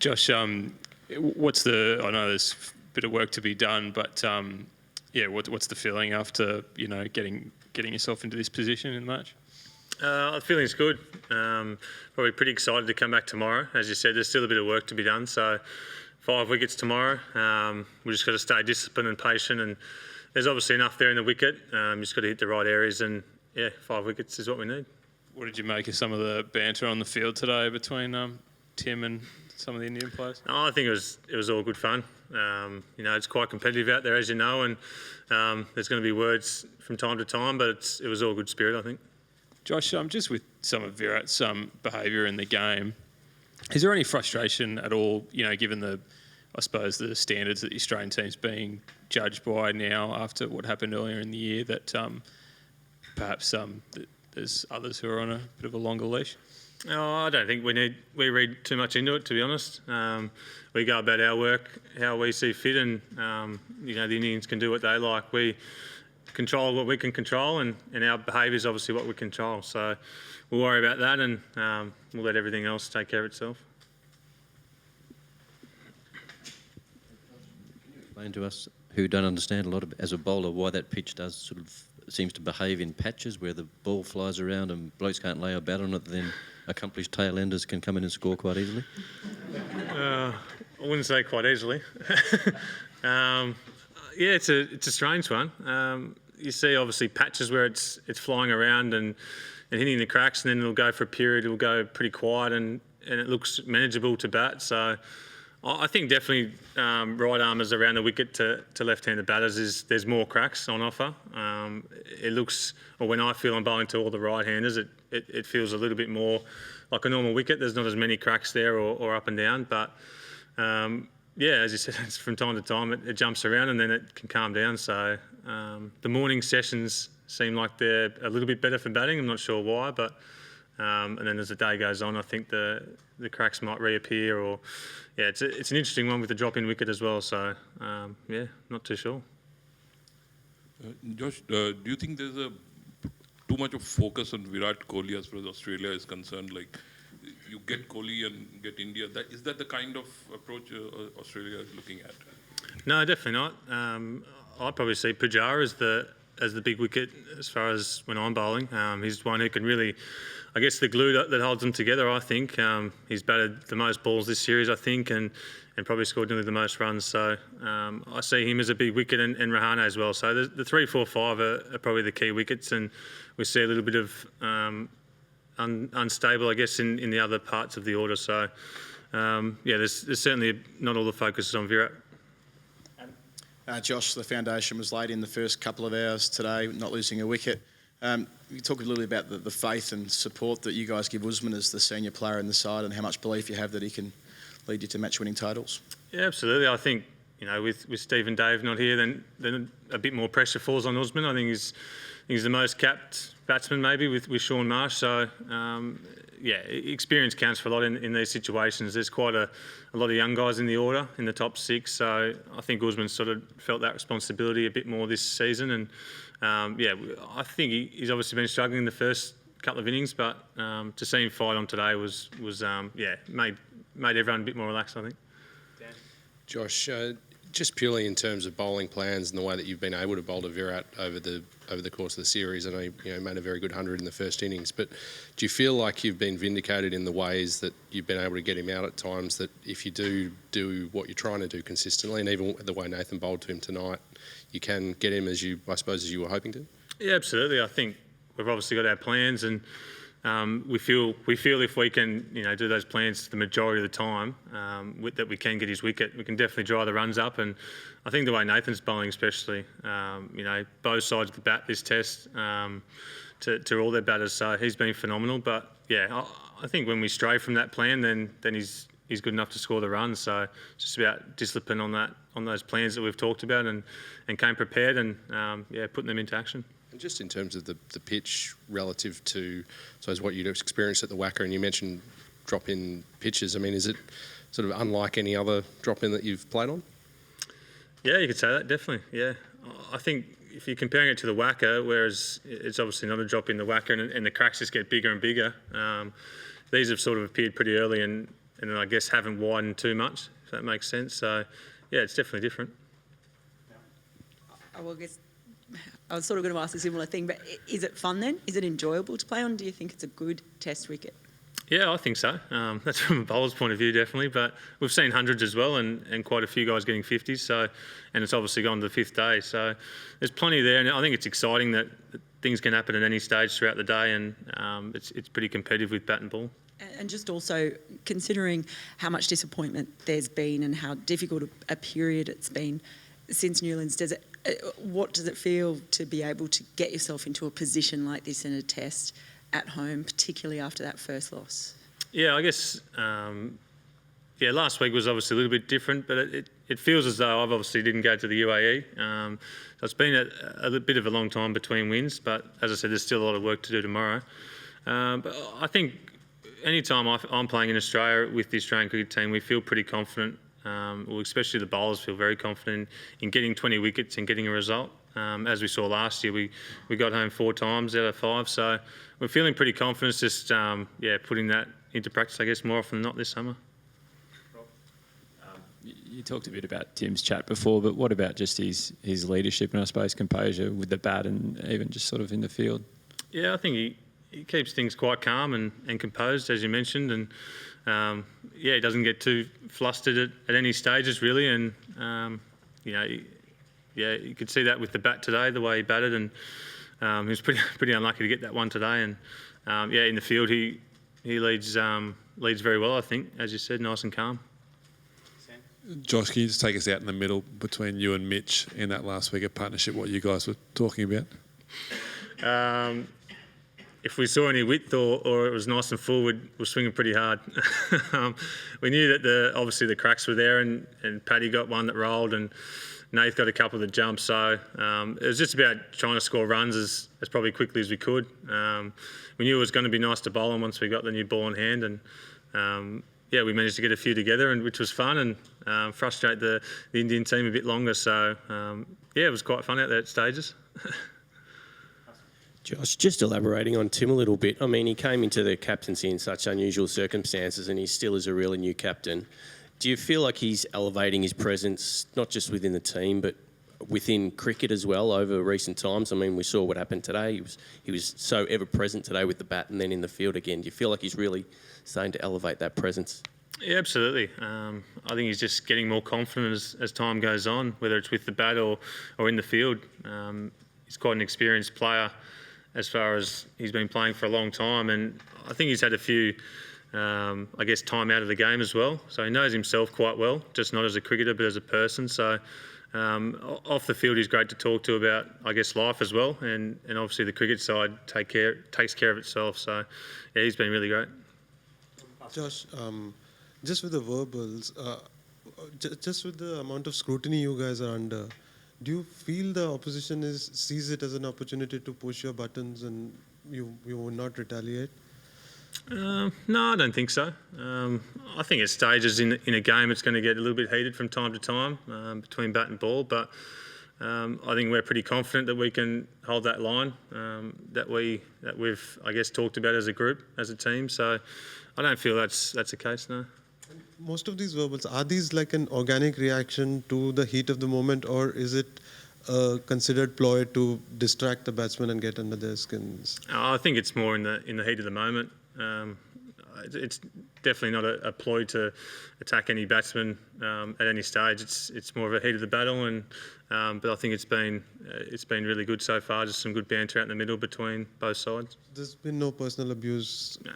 Josh, what's the? I know there's a bit of work to be done, but what's the feeling after getting yourself into this position in March? The feeling's good. Probably pretty excited to come back tomorrow. As you said, there's still a bit of work to be done. So 5 wickets tomorrow. We just got to stay disciplined and patient. And there's obviously enough there in the wicket. Just got to hit the right areas. And 5 wickets is what we need. What did you make of some of the banter on the field today between Tim and some of the Indian players? Oh, I think it was all good fun. It's quite competitive out there, as you know, and there's going to be words from time to time, but it was all good spirit, I think. Josh, just with some of Virat's behaviour in the game, is there any frustration at all, given the standards that the Australian team's being judged by now after what happened earlier in the year, that perhaps there's others who are on a bit of a longer leash? Oh, I don't think we read too much into it, to be honest. We go about our work how we see fit, and the Indians can do what they like. We control what we can control, and our behaviour is obviously what we control. So we'll worry about that, and we'll let everything else take care of itself. Can you explain to us, who don't understand a lot as a bowler, why that pitch does sort of seems to behave in patches where the ball flies around and blokes can't lay a bat on it, then accomplished tail-enders can come in and score quite easily? I wouldn't say quite easily. It's a strange one. You see obviously patches where it's flying around and hitting the cracks, and then it'll go for a period, it'll go pretty quiet and it looks manageable to bat. So I think definitely right armers around the wicket to left-handed batters there's more cracks on offer. It looks, or when I feel I'm bowling to all the right-handers, it feels a little bit more like a normal wicket. There's not as many cracks there or up and down, but as you said, it's from time to time it jumps around and then it can calm down. So the morning sessions seem like they're a little bit better for batting. I'm not sure why, but and then as the day goes on, I think the cracks might reappear, or it's an interesting one with the drop-in wicket as well. So not too sure. Josh, do you think there's too much of focus on Virat Kohli as far as Australia is concerned? Like, you get Kohli and get India. Is that the kind of approach Australia is looking at? No, definitely not. I'd probably see Pujara as the big wicket as far as when I'm bowling. He's one who can really, I guess, the glue that holds them together, I think. He's batted the most balls this series, I think, and probably scored nearly the most runs. So I see him as a big wicket, and Rahane as well. So the 3, 4, 5 are probably the key wickets, and we see a little bit of unstable, I guess, in the other parts of the order. So there's certainly not all the focus is on Virat. Josh, the foundation was laid in the first couple of hours today, not losing a wicket. You talk a little bit about the faith and support that you guys give Usman as the senior player in the side, and how much belief you have that he can lead you to match-winning totals. Yeah, absolutely. I think with Steve and Dave not here, then a bit more pressure falls on Usman. I think he's the most capped batsman maybe with Shaun Marsh. So experience counts for a lot in these situations. There's quite a lot of young guys in the order, in the top 6. So I think Usman sort of felt that responsibility a bit more this season. And I think he's obviously been struggling in the first couple of innings, but to see him fight on today was made everyone a bit more relaxed, I think. Dan? Josh, just purely in terms of bowling plans and the way that you've been able to bowl to Virat over the course of the series, I know you made a very good 100 in the first innings, but do you feel like you've been vindicated in the ways that you've been able to get him out at times, that if you do what you're trying to do consistently, and even the way Nathan bowled to him tonight, you can get him as you were hoping to? Yeah, absolutely. I think we've obviously got our plans, and we feel if we can do those plans the majority of the time, that we can get his wicket. We can definitely dry the runs up, and I think the way Nathan's bowling, especially, both sides of the bat this test to all their batters. So he's been phenomenal. But I think when we stray from that plan, then he's good enough to score the runs. So it's just about discipline on those plans that we've talked about, and came prepared, and putting them into action. And just in terms of the pitch relative to, I suppose, what you'd experienced at the Wacker, and you mentioned drop-in pitches. I mean, is it sort of unlike any other drop-in that you've played on? Yeah, you could say that, definitely. Yeah, I think if you're comparing it to the Wacker, whereas it's obviously not a drop in the Wacker, and the cracks just get bigger and bigger, these have sort of appeared pretty early, and then I guess haven't widened too much, if that makes sense. So, yeah, it's definitely different. I guess I was sort of going to ask a similar thing, but is it fun then? Is it enjoyable to play on? Do you think it's a good test wicket? Yeah, I think so. That's from a bowler's point of view, definitely. But we've seen hundreds as well, and quite a few guys getting 50s. So, and it's obviously gone to the 5th day. So there's plenty there, and I think it's exciting that things can happen at any stage throughout the day, and it's pretty competitive with bat and ball. And just also considering how much disappointment there's been and how difficult a period it's been since Newlands, what does it feel to be able to get yourself into a position like this in a test at home, particularly after that first loss? Yeah, I guess, last week was obviously a little bit different, but it feels as though I've obviously didn't go to the UAE. So it's been a bit of a long time between wins, but as I said, there's still a lot of work to do tomorrow. But I think any time I'm playing in Australia with the Australian cricket team, we feel pretty confident. Especially the bowlers feel very confident in getting 20 wickets and getting a result. As we saw last year, we got home 4 times out of 5, so we're feeling pretty confident. It's just putting that into practice, I guess, more often than not this summer. You talked a bit about Tim's chat before, but what about just his leadership and I suppose composure with the bat and even just sort of in the field? Yeah, I think he keeps things quite calm and composed, as you mentioned, and he doesn't get too flustered at any stages really, and you could see that with the bat today, the way he batted, and he was pretty unlucky to get that one today, and in the field he leads very well, I think, as you said, nice and calm. Josh, can you just take us out in the middle between you and Mitch in that last wicket partnership, what you guys were talking about? If we saw any width or it was nice and full, we're swinging pretty hard. We knew that obviously the cracks were there, and Paddy got one that rolled, and Nath got a couple that jumped. So it was just about trying to score runs as probably quickly as we could. We knew it was going to be nice to bowl on once we got the new ball in hand, and we managed to get a few together, which was fun, and frustrate the Indian team a bit longer. So it was quite fun out there at stages. Josh, just elaborating on Tim a little bit. I mean, he came into the captaincy in such unusual circumstances, and he still is a really new captain. Do you feel like he's elevating his presence, not just within the team, but within cricket as well over recent times? I mean, we saw what happened today. He was so ever present today with the bat and then in the field again. Do you feel like he's really starting to elevate that presence? Yeah, absolutely. I think he's just getting more confident as time goes on, whether it's with the bat or in the field. He's quite an experienced player as far as he's been playing for a long time, and I think he's had a few, time out of the game as well. So he knows himself quite well, just not as a cricketer but as a person. So off the field, he's great to talk to about, life as well, and obviously the cricket side takes care of itself. So he's been really great. Josh, just with the verbals, just with the amount of scrutiny you guys are under, do you feel the opposition sees it as an opportunity to push your buttons and you will not retaliate? No, I don't think so. I think at stages in a game it's going to get a little bit heated from time to time between bat and ball, but I think we're pretty confident that we can hold that line that we've talked about as a group, as a team. So I don't feel that's the case, no. Most of these verbals, are these like an organic reaction to the heat of the moment, or is it a considered ploy to distract the batsmen and get under their skins? I think it's more in the heat of the moment. It's definitely not a ploy to attack any batsman at any stage. It's more of a heat of the battle, and but I think it's been really good so far. Just some good banter out in the middle between both sides. There's been no personal abuse. No.